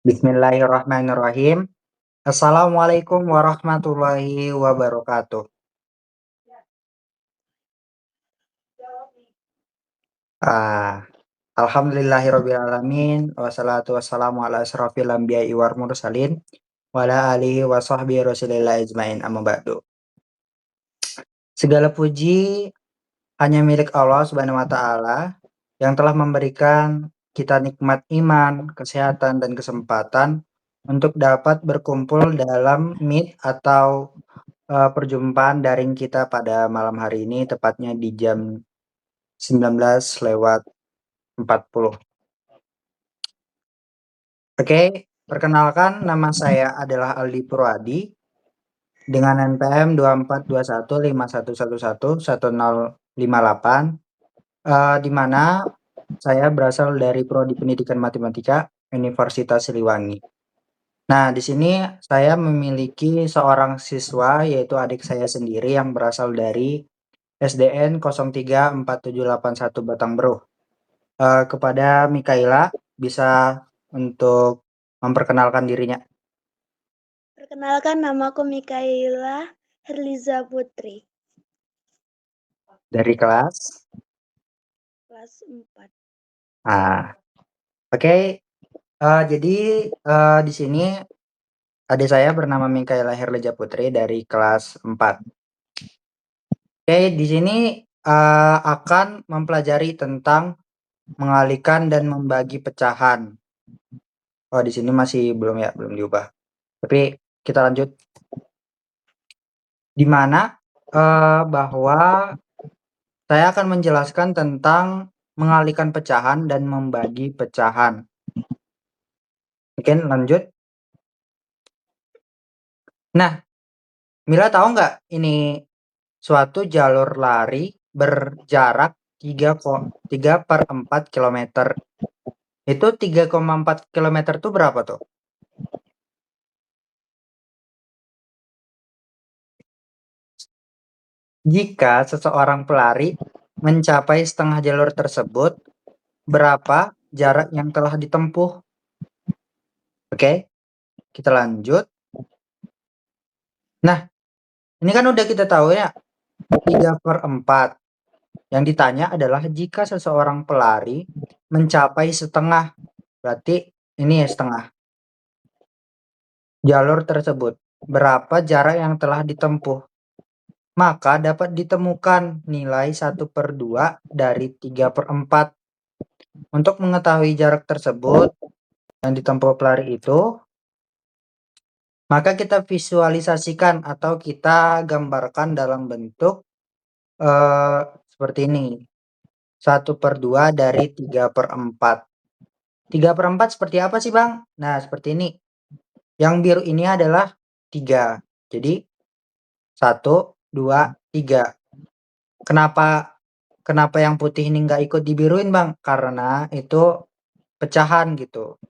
Bismillahirrahmanirrahim. Assalamualaikum warahmatullahi wabarakatuh. Ah, Alhamdulillahirrabbilalamin. Wassalatu wassalamu ala asrofil anbiya'i wal mursalin. Wa ala alihi wa sahbihi rasulillah ajmain amma ba'du. Segala puji hanya milik Allah Subhanahu wa Ta'ala yang telah memberikan kita nikmat iman, kesehatan, dan kesempatan untuk dapat berkumpul dalam Meet atau perjumpaan daring kita pada malam hari ini, tepatnya di jam 19:40. Oke, perkenalkan nama saya adalah Aldi Purwadi dengan NPM 242151111058, di mana saya berasal dari Prodi Pendidikan Matematika Universitas Siliwangi. Nah, di sini saya memiliki seorang siswa, yaitu adik saya sendiri yang berasal dari SDN 034781 Batangbero. Kepada Mikaela, bisa untuk memperkenalkan dirinya. Perkenalkan, namaku Mikaela Herliza Putri, Dari kelas? kelas 4. Oke. Jadi di sini adik saya bernama Mikaela Herliza Putri dari kelas 4. Oke, di sini akan mempelajari tentang mengalihkan dan membagi pecahan. Oh, di sini masih belum diubah. Tapi kita lanjut. Di mana bahwa saya akan menjelaskan tentang mengalihkan pecahan dan membagi pecahan. Oke, lanjut. Nah, Mila tahu nggak ini suatu jalur lari berjarak 3/4 kilometer. Itu 3,4 kilometer itu berapa tuh? Jika seseorang pelari mencapai setengah jalur tersebut, berapa jarak yang telah ditempuh? Oke, kita lanjut. Nah, ini kan udah kita tahu ya, 3/4. Yang ditanya adalah jika seseorang pelari mencapai setengah, berarti ini ya setengah jalur tersebut, berapa jarak yang telah ditempuh? Maka dapat ditemukan nilai 1/2 dari 3/4. Untuk mengetahui jarak tersebut yang ditempuh pelari itu, maka kita visualisasikan atau kita gambarkan dalam bentuk seperti ini. 1/2 dari 3/4. 3/4 seperti apa sih, Bang? Nah, seperti ini. Yang biru ini adalah 3. Jadi 1, 2, 3. Kenapa yang putih ini nggak ikut dibiruin, Bang? Karena itu pecahan gitu.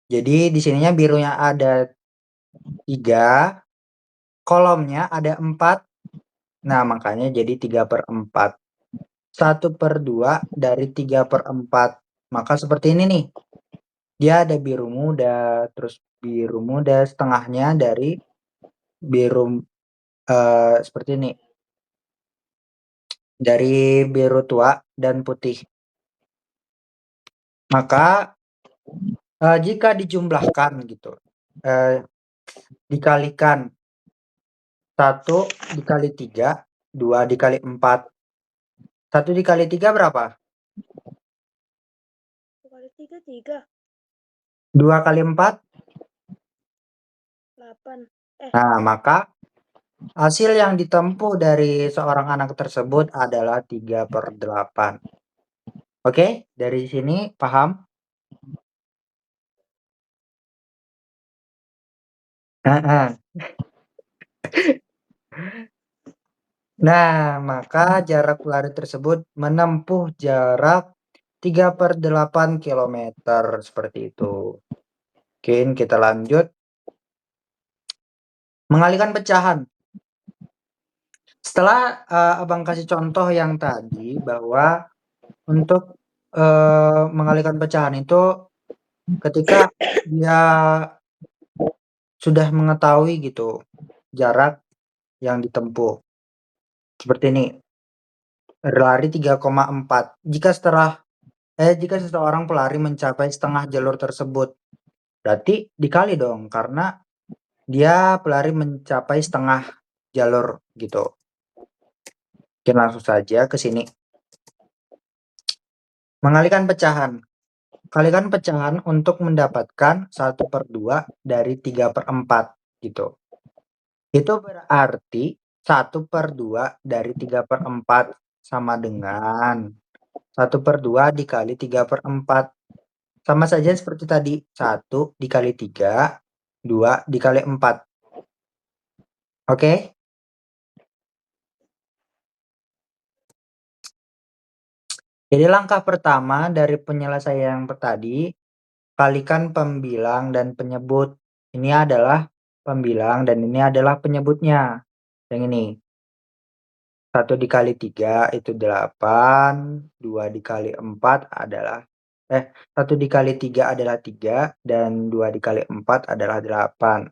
Jadi di sininya birunya ada 3, kolomnya ada 4. Nah, makanya jadi 3/4. 1/2 dari 3/4. Maka seperti ini nih. Dia ada biru muda, terus biru muda, setengahnya dari biru seperti ini. Dari biru tua dan putih. Maka jika dijumlahkan gitu, dikalikan 1 dikali 3, 2 dikali 4. 1 dikali 3 berapa? 1 kali 3, 3. 2 kali 4? 8. Nah, maka hasil yang ditempuh dari seorang anak tersebut adalah 3/8. Oke, dari sini paham? Nah, maka jarak lari tersebut menempuh jarak 3/8 kilometer, seperti itu. Oke, kita lanjut. Mengalihkan pecahan. Setelah, Abang kasih contoh yang tadi bahwa untuk, mengalihkan pecahan itu ketika dia sudah mengetahui gitu jarak yang ditempuh. Seperti ini, berlari 3,4. Jika seseorang pelari mencapai setengah jalur tersebut, berarti dikali dong karena dia pelari mencapai setengah jalur gitu. Oke, langsung saja ke sini. Mengalihkan pecahan. Kalikan pecahan untuk mendapatkan 1/2 dari 3/4 gitu. Itu berarti 1/2 dari 3/4 sama dengan 1/2 dikali 3/4. Sama saja seperti tadi, 1 dikali 3, 2 dikali 4. Oke? Jadi langkah pertama dari penyelesaian yang tadi, kalikan pembilang dan penyebut. Ini adalah pembilang dan ini adalah penyebutnya. Yang ini. 1 dikali 3 itu 8, 2 dikali 4 adalah 1 dikali 3 adalah 3 dan 2 dikali 4 adalah 8.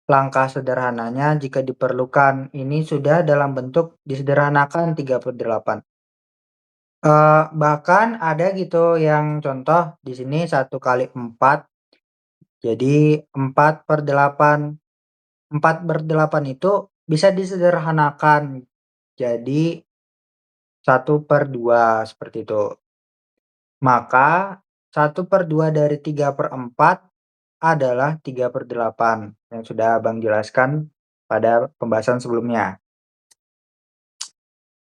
Langkah sederhananya jika diperlukan, ini sudah dalam bentuk disederhanakan 3/8. Bahkan ada gitu yang contoh di sini 1 kali 4 jadi 4/8. 4/8 itu bisa disederhanakan jadi 1/2 seperti itu. Maka 1/2 dari 3/4 adalah 3/8 yang sudah Abang jelaskan pada pembahasan sebelumnya.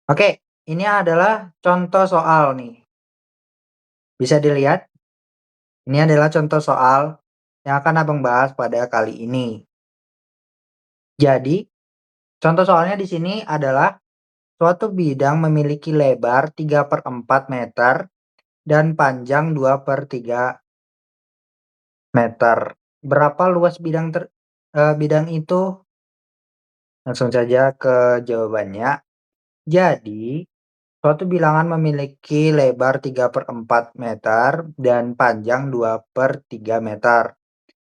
Oke, ini adalah contoh soal nih. Bisa dilihat? Ini adalah contoh soal yang akan Abang bahas pada kali ini. Jadi, contoh soalnya di sini adalah suatu bidang memiliki lebar 3/4 meter dan panjang 2/3 meter. Berapa luas bidang itu? Langsung saja ke jawabannya. Jadi, suatu bilangan memiliki lebar 3/4 meter dan panjang 2/3 meter.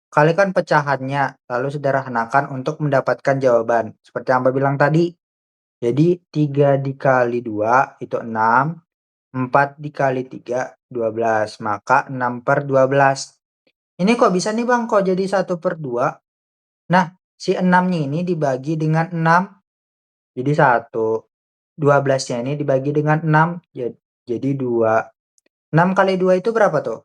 Kalikan pecahannya, lalu sederhanakan untuk mendapatkan jawaban. Seperti yang Abang bilang tadi. Jadi, 3 dikali 2 itu 6, 4 dikali 3, 12. Maka 6/12. Ini kok bisa nih Bang, kok jadi 1/2? Nah, si 6-nya ini dibagi dengan 6, jadi 1. 12-nya ini dibagi dengan 6, jadi 2. 6 kali 2 itu berapa tuh?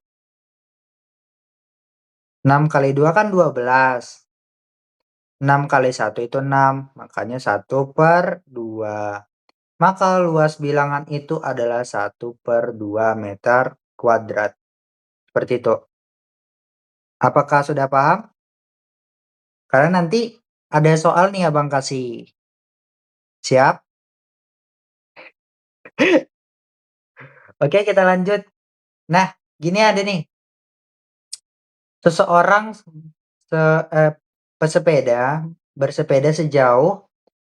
6 kali 2 kan 12. 6 kali 1 itu 6, makanya 1/2. Maka luas bilangan itu adalah 1/2 meter kuadrat. Seperti itu. Apakah sudah paham? Karena nanti ada soal nih Abang kasih. Siap? Oke, kita lanjut. Nah, gini ada nih. Seseorang se eee, pesepeda bersepeda sejauh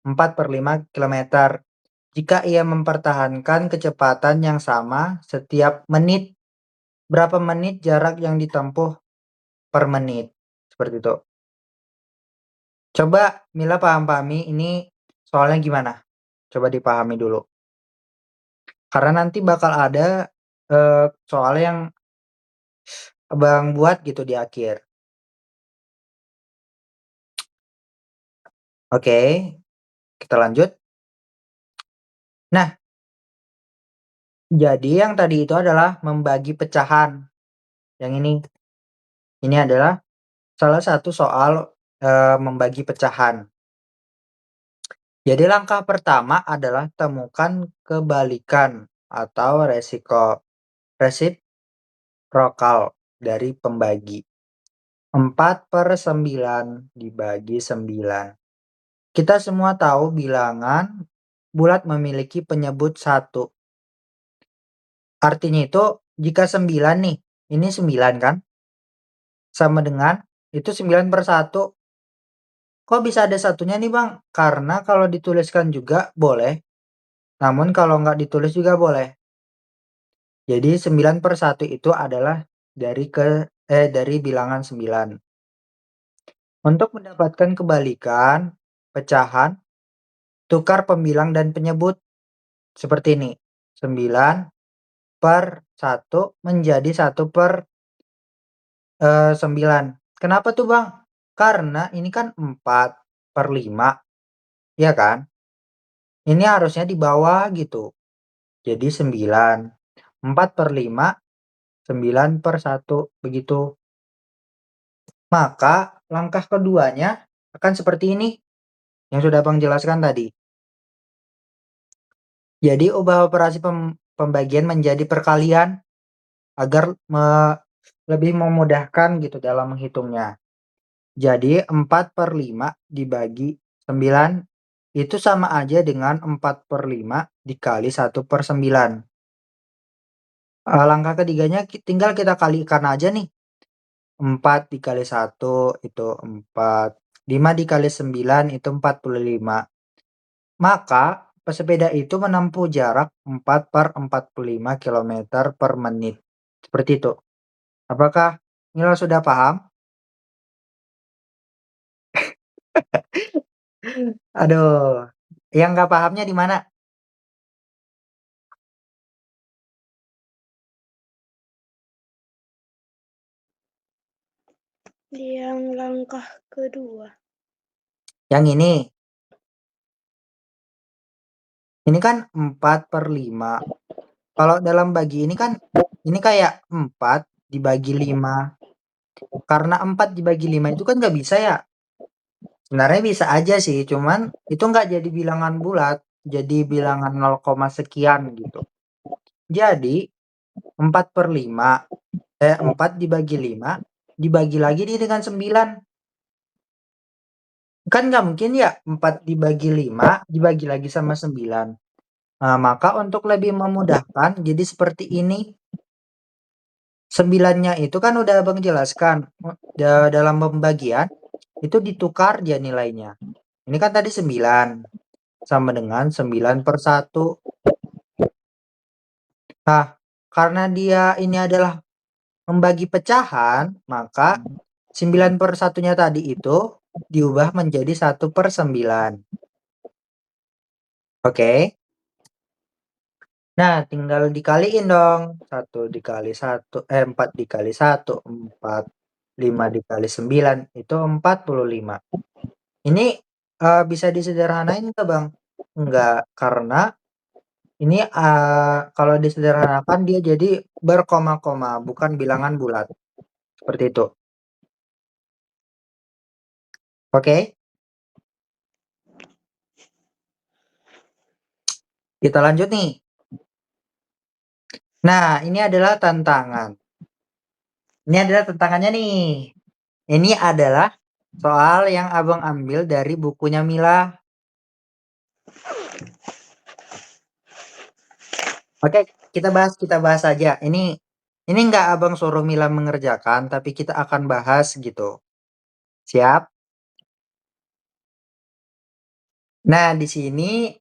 4/5 kilometer. Jika ia mempertahankan kecepatan yang sama setiap menit, berapa menit jarak yang ditempuh per menit? Seperti itu. Coba Mila pahami ini soalnya gimana? Coba dipahami dulu. Karena nanti bakal ada, soal yang Abang buat gitu di akhir. Oke, kita lanjut. Nah, jadi yang tadi itu adalah membagi pecahan. Yang ini adalah salah satu soal, membagi pecahan. Jadi langkah pertama adalah temukan kebalikan atau resiprokal dari pembagi. 4/9 dibagi 9. Kita semua tahu bilangan bulat memiliki penyebut 1. Artinya itu jika 9 nih, ini 9 kan? Sama dengan itu 9/1 Kok bisa ada satunya nih Bang? Karena kalau dituliskan juga boleh, namun kalau nggak ditulis juga boleh. Jadi 9/1 itu adalah dari bilangan 9. Untuk mendapatkan kebalikan, pecahan, tukar pembilang dan penyebut. Seperti ini. 9/1 menjadi 1/9. Kenapa tuh Bang? Karena ini kan 4/5, ya kan? Ini harusnya di bawah gitu. Jadi 9. 4/5, 9/1, begitu. Maka langkah keduanya akan seperti ini, yang sudah Bang jelaskan tadi. Jadi ubah operasi pembagian menjadi perkalian agar lebih memudahkan gitu dalam menghitungnya. Jadi 4/5 dibagi 9 itu sama aja dengan 4/5 dikali 1/9. Langkah ketiganya tinggal kita kalikan aja nih. 4 dikali 1 itu 4. 5 dikali 9 itu 45. Maka pesepeda itu menempuh jarak 4/45 km per menit. Seperti itu. Apakah Mila sudah paham? Aduh, yang nggak pahamnya di mana? Yang langkah kedua. Yang ini. Ini kan 4/5. Kalau dalam bagi ini kan, ini kayak 4 dibagi 5. Karena 4 dibagi 5 itu kan nggak bisa ya. Sebenarnya bisa aja sih, cuman itu nggak jadi bilangan bulat. Jadi bilangan 0, sekian gitu. Jadi 4/5, 4 dibagi 5, dibagi lagi nih dengan 9. Kan nggak mungkin ya 4 dibagi 5, dibagi lagi sama 9. Nah, maka untuk lebih memudahkan, jadi seperti ini. 9-nya itu kan udah Abang jelaskan, dalam pembagian, itu ditukar aja nilainya. Ini kan tadi 9, sama dengan 9/1. Nah, karena dia ini adalah membagi pecahan, maka 9/1-nya tadi itu diubah menjadi 1/9. Oke? Nah, tinggal dikaliin dong. 1 dikali 1, 4 dikali 1, 4. 5 dikali 9, itu 45. Ini bisa disederhanain nggak Bang? Enggak, karena ini kalau disederhanakan dia jadi berkoma-koma, bukan bilangan bulat. Seperti itu. Oke? Kita lanjut nih. Nah, ini adalah tantangan. Ini adalah tantangannya nih. Ini adalah soal yang Abang ambil dari bukunya Mila. Oke, kita bahas aja. Ini nggak Abang suruh Mila mengerjakan, tapi kita akan bahas gitu. Siap? Nah, di sini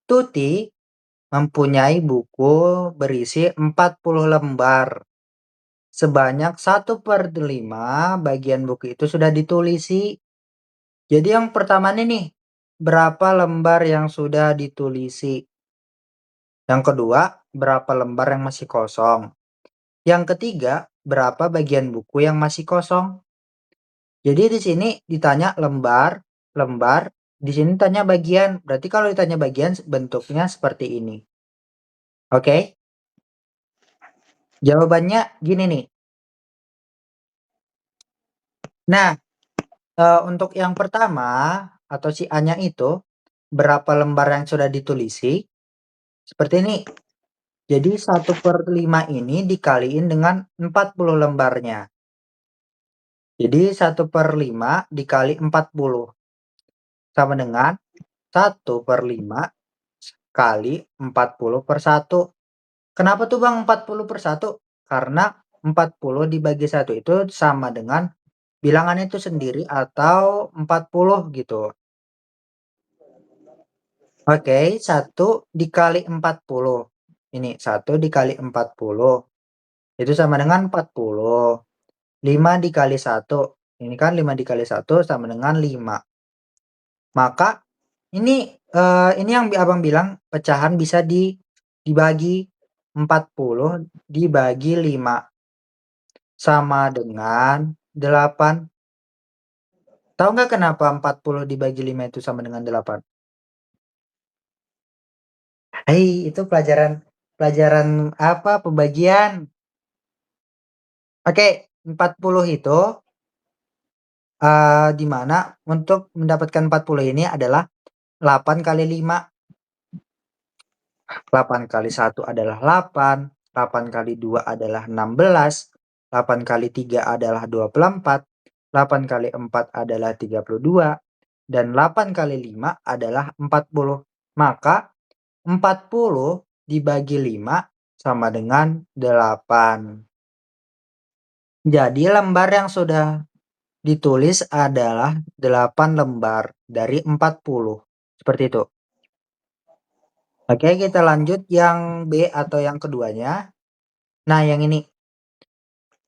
Tuti mempunyai buku berisi 40 lembar. Sebanyak 1/5 bagian buku itu sudah ditulisi. Jadi yang pertama nih, berapa lembar yang sudah ditulisi? Yang kedua, berapa lembar yang masih kosong? Yang ketiga, berapa bagian buku yang masih kosong? Jadi di sini ditanya lembar, lembar, di sini tanya bagian. Berarti kalau ditanya bagian bentuknya seperti ini. Oke? Jawabannya gini nih. Nah, untuk yang pertama atau si A-nya itu berapa lembar yang sudah ditulisi? Seperti ini. Jadi 1/5 ini dikaliin dengan 40 lembarnya. Jadi 1/5 dikali 40 sama dengan 1/5 kali 40/1. Kenapa tuh Bang 40/1? Karena 40 dibagi 1 itu sama dengan bilangannya itu sendiri atau 40 gitu. Oke, 1 dikali 40. Ini 1 dikali 40 itu sama dengan 40. 5 dikali 1, ini kan 5 dikali 1 sama dengan 5. Maka ini yang Abang bilang pecahan bisa dibagi 40 dibagi 5 sama dengan 8. Tahu nggak kenapa 40 dibagi 5 itu sama dengan 8? Hei, itu pelajaran pelajaran apa, pembagian. Oke, 40 itu, di mana untuk mendapatkan 40 ini adalah 8 kali 5. 8 kali 1 adalah 8, 8 kali 2 adalah 16, 8 kali 3 adalah 24, 8 kali 4 adalah 32, dan 8 kali 5 adalah 40. Maka 40 dibagi 5 sama dengan 8. Jadi lembar yang sudah ditulis adalah 8 lembar dari 40. Seperti itu. Oke, kita lanjut yang B atau yang keduanya. Nah, yang ini.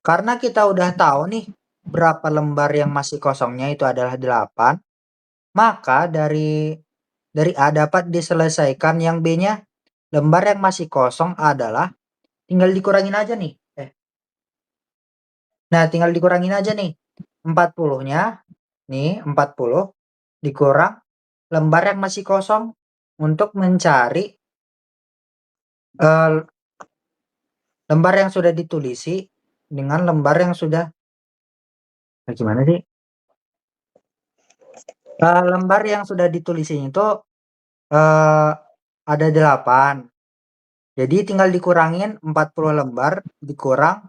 Karena kita udah tahu nih berapa lembar yang masih kosongnya itu adalah 8, maka dari A dapat diselesaikan yang B-nya. Lembar yang masih kosong adalah tinggal dikurangin aja nih. Nah, tinggal dikurangin aja nih. 40-nya nih 40 dikurang lembar yang masih kosong untuk mencari lembar yang sudah ditulisi dengan lembar yang sudah gimana sih? Lembar yang sudah ditulisi itu ada 8. Jadi tinggal dikurangin 40 lembar dikurang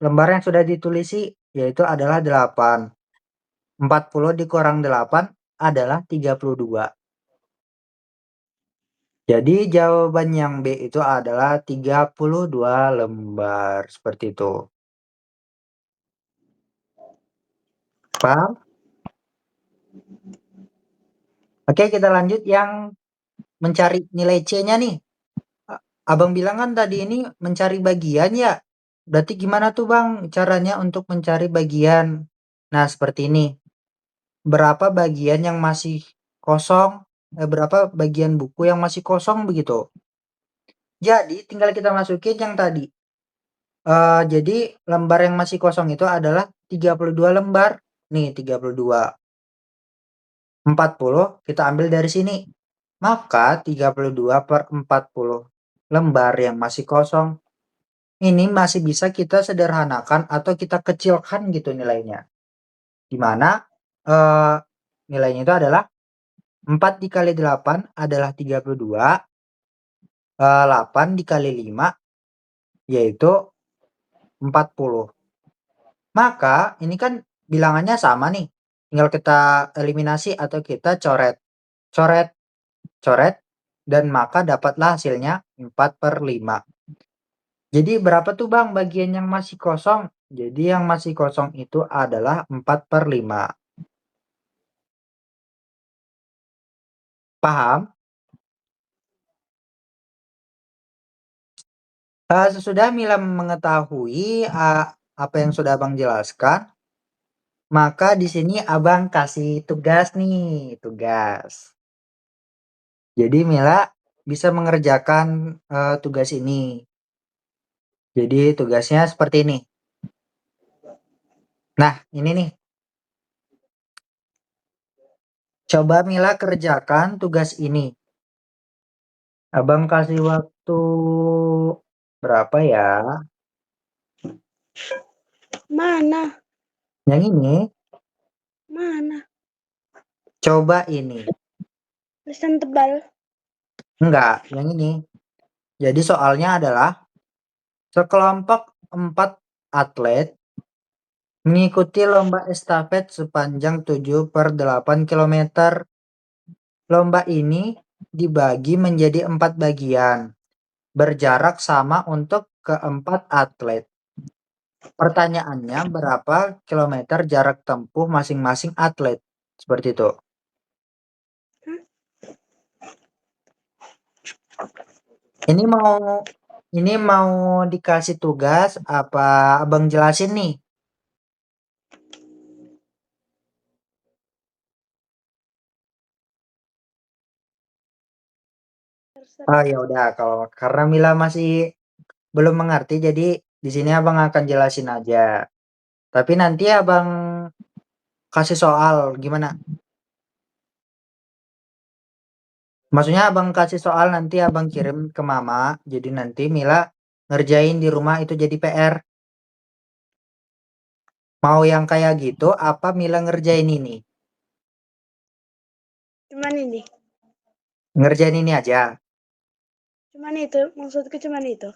lembar yang sudah ditulisi yaitu adalah 8. 40 dikurang 8 adalah 32. Jadi jawaban yang B itu adalah 32 lembar, seperti itu. Paham? Oke, kita lanjut yang mencari nilai C-nya nih. Abang bilang kan tadi ini mencari bagian ya? Berarti gimana tuh Bang caranya untuk mencari bagian? Nah, seperti ini. Berapa bagian yang masih kosong? Berapa bagian buku yang masih kosong begitu? Jadi tinggal kita masukin yang tadi. Jadi lembar yang masih kosong itu adalah 32 lembar. Nih 32. 40 kita ambil dari sini. Maka 32/40 lembar yang masih kosong ini masih bisa kita sederhanakan atau kita kecilkan gitu nilainya. Di mana nilainya itu adalah 4 dikali 8 adalah 32, 8 dikali 5 yaitu 40. Maka ini kan bilangannya sama nih, tinggal kita eliminasi atau kita coret, coret, coret, dan maka dapatlah hasilnya 4/5. Jadi berapa tuh Bang bagian yang masih kosong? Jadi yang masih kosong itu adalah 4/5. Paham? Sesudah Mila mengetahui apa yang sudah Abang jelaskan, maka di sini Abang kasih tugas nih, tugas. Jadi Mila bisa mengerjakan tugas ini. Jadi tugasnya seperti ini. Nah, ini nih. Coba Mila kerjakan tugas ini. Abang kasih waktu berapa ya? Mana? Yang ini. Mana? Coba ini. Tulisan tebal. Enggak, yang ini. Jadi soalnya adalah sekelompok 4 atlet mengikuti lomba estafet sepanjang 7/8 km. Lomba ini dibagi menjadi 4 bagian, berjarak sama untuk keempat atlet. Pertanyaannya berapa kilometer jarak tempuh masing-masing atlet? Seperti itu. Hah? Ini mau ini mau dikasih tugas apa Abang jelasin nih? Oh Terserah. ya udah kalau karena Mila masih belum mengerti jadi di sini Abang akan jelasin aja. Tapi nanti Abang kasih soal gimana? Maksudnya Abang kasih soal nanti Abang kirim ke Mama. Jadi nanti Mila ngerjain di rumah itu jadi PR. Mau yang kayak gitu apa Mila ngerjain ini? Cuman ini. Ngerjain ini aja. Cuman itu. Maksudku cuman itu.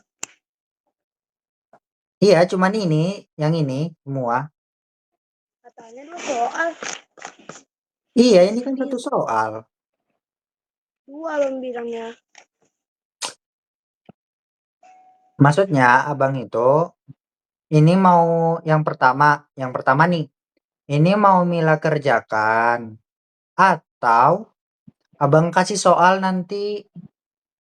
Iya, cuman ini, yang ini semua. Katanya 2 soal. Iya, ini kan satu Serius. soal. 2 abang bilangnya. Maksudnya Abang itu ini mau yang pertama nih. Ini mau Mila kerjakan atau Abang kasih soal nanti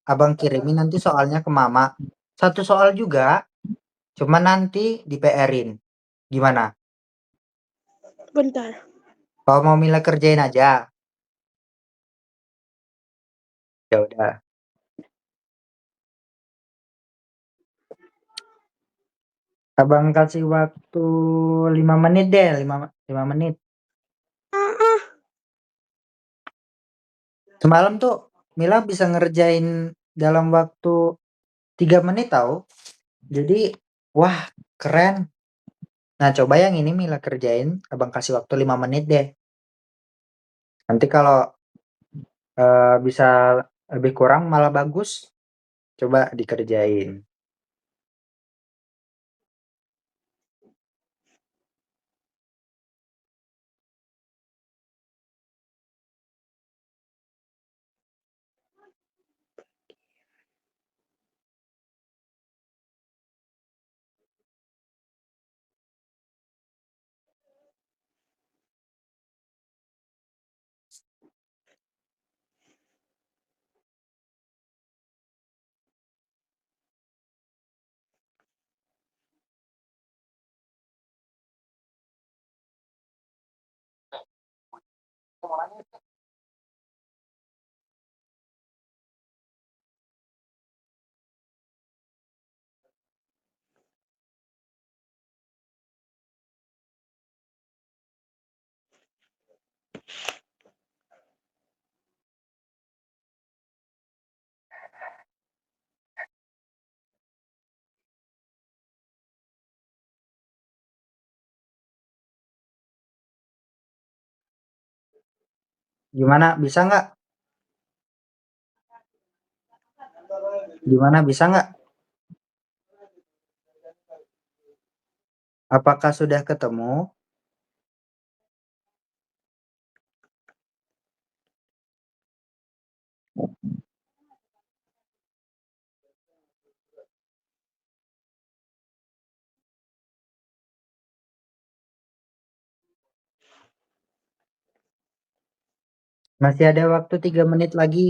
Abang kirimin nanti soalnya ke Mama. Satu soal juga, cuma nanti di PR-in. Gimana? Bentar. Kalau mau Mila kerjain aja. Ya udah. Abang kasih waktu 5 menit deh, 5 menit. Ah, ah. Semalam tuh Mila bisa ngerjain dalam waktu 3 menit tahu. Jadi, wah, keren. Nah, coba yang ini Mila kerjain, Abang kasih waktu 5 menit deh. Nanti kalau bisa lebih kurang malah bagus, coba dikerjain. Gimana? Bisa nggak? Gimana? Bisa nggak? Apakah sudah ketemu? Masih ada waktu 3 menit lagi.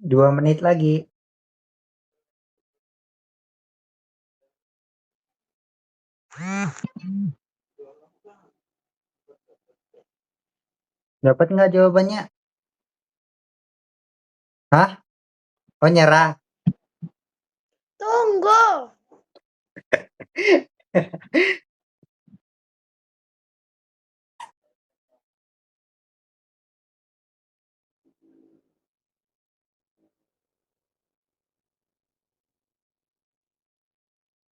2 menit lagi. Dapat nggak jawabannya? Hah? Oh, nyerah. Tunggu.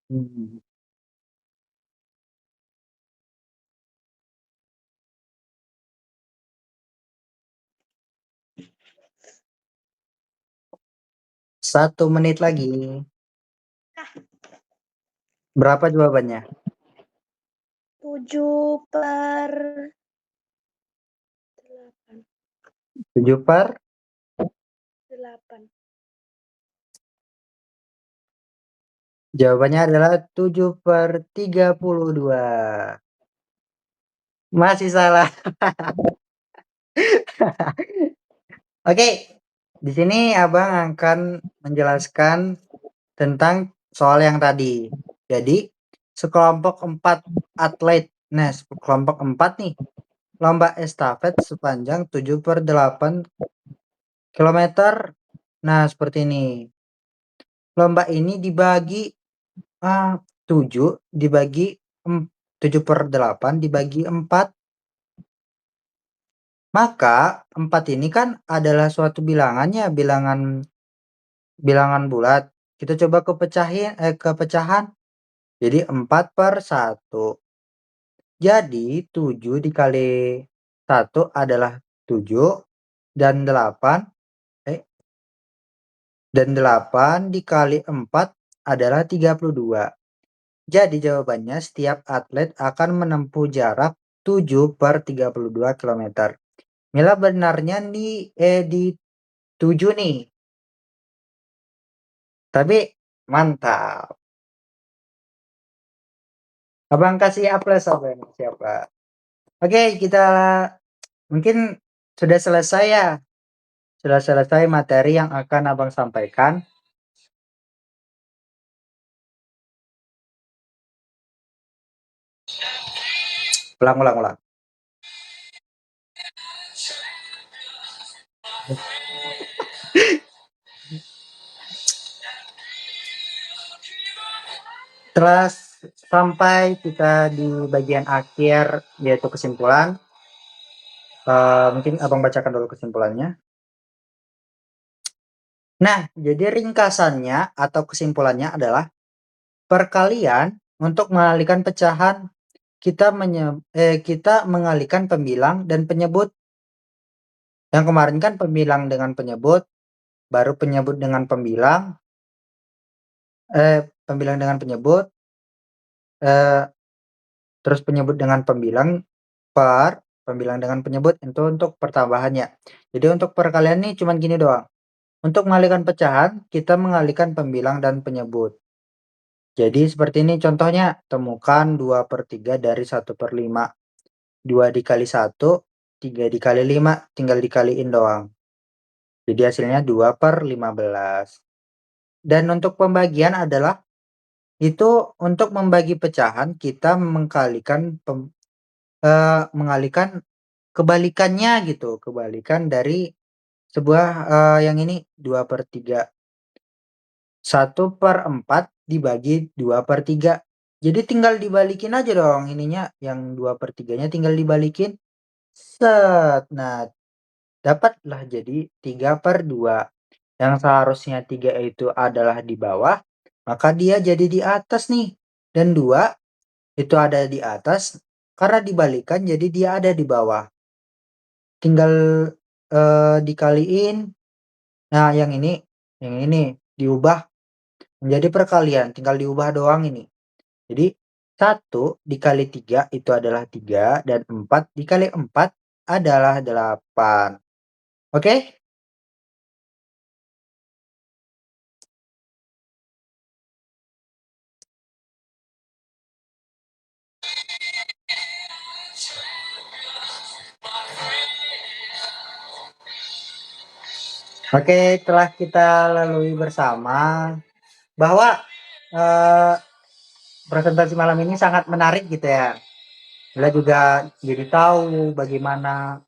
Hmm. 1 menit lagi. Berapa jawabannya? 7/8. 7 per 8. Jawabannya adalah 7/32. Masih salah. Oke, di sini Abang akan menjelaskan tentang soal yang tadi. Jadi, sekelompok 4 atlet, nah sekelompok 4 nih, lomba estafet sepanjang 7/8 kilometer. Nah, seperti ini. Lomba ini dibagi 7 dibagi 7/8 dibagi 4. Maka 4 ini kan adalah suatu bilangannya, bilangan bulat. Kita coba ke pecahan. Jadi 4/1. Jadi 7 dikali 1 adalah 7 dan 8 dikali 4 adalah 32. Jadi jawabannya setiap atlet akan menempuh jarak 7/32 kilometer. Mila benarnya di 7 nih. Tapi mantap. Abang kasih A plus abang. Siapa? Oke, kita mungkin sudah selesai ya. Sudah selesai materi yang akan abang sampaikan. Ulang, ulang, ulang. Setelah sampai kita di bagian akhir yaitu kesimpulan. Mungkin abang bacakan dulu kesimpulannya. Nah, jadi ringkasannya atau kesimpulannya adalah perkalian untuk mengalihkan pecahan kita mengalihkan pembilang dan penyebut. Yang kemarin kan pembilang dengan penyebut, baru penyebut dengan pembilang, pembilang dengan penyebut, terus penyebut dengan pembilang pembilang dengan penyebut itu untuk pertambahannya. Jadi untuk perkalian nih cuman gini doang. Untuk mengalihkan pecahan, kita mengalihkan pembilang dan penyebut. Jadi seperti ini contohnya, temukan 2/3 dari 1/5. 2 dikali 1, 3 dikali 5, tinggal dikaliin doang. Jadi hasilnya 2/15. Dan untuk pembagian adalah, itu untuk membagi pecahan kita mengalihkan kebalikannya gitu, kebalikan dari sebuah yang ini 2/3. 1/4 dibagi 2/3. Jadi tinggal dibalikin aja dong ininya, yang 2/3-nya tinggal dibalikin. Set. Nah, dapatlah jadi 3/2. Yang seharusnya 3 itu adalah di bawah, maka dia jadi di atas nih. Dan 2 itu ada di atas, karena dibalikan jadi dia ada di bawah. Tinggal dikaliin. Nah, yang ini diubah menjadi perkalian, tinggal diubah doang ini. Jadi 1 dikali 3 itu adalah 3 dan 4 dikali 4 adalah 8. Oke? Oke, telah kita lalui bersama bahwa eh, presentasi malam ini sangat menarik gitu ya. Kita juga jadi tahu bagaimana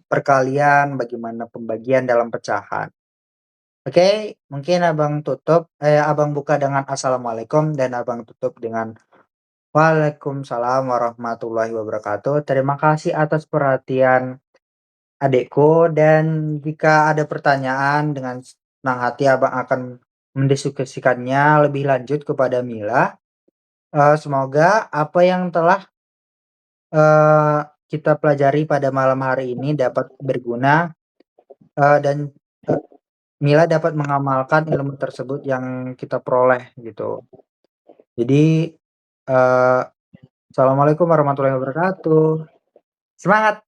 perkalian, bagaimana pembagian dalam pecahan. Oke, mungkin abang buka dengan assalamualaikum dan abang tutup dengan waalaikumsalam warahmatullahi wabarakatuh. Terima kasih atas perhatian adikku dan jika ada pertanyaan dengan senang hati abang akan mendiskusikannya lebih lanjut kepada Mila. Semoga apa yang telah eh, kita pelajari pada malam hari ini dapat berguna dan eh, Mila dapat mengamalkan ilmu tersebut yang kita peroleh gitu. Jadi eh, assalamualaikum warahmatullahi wabarakatuh. Semangat.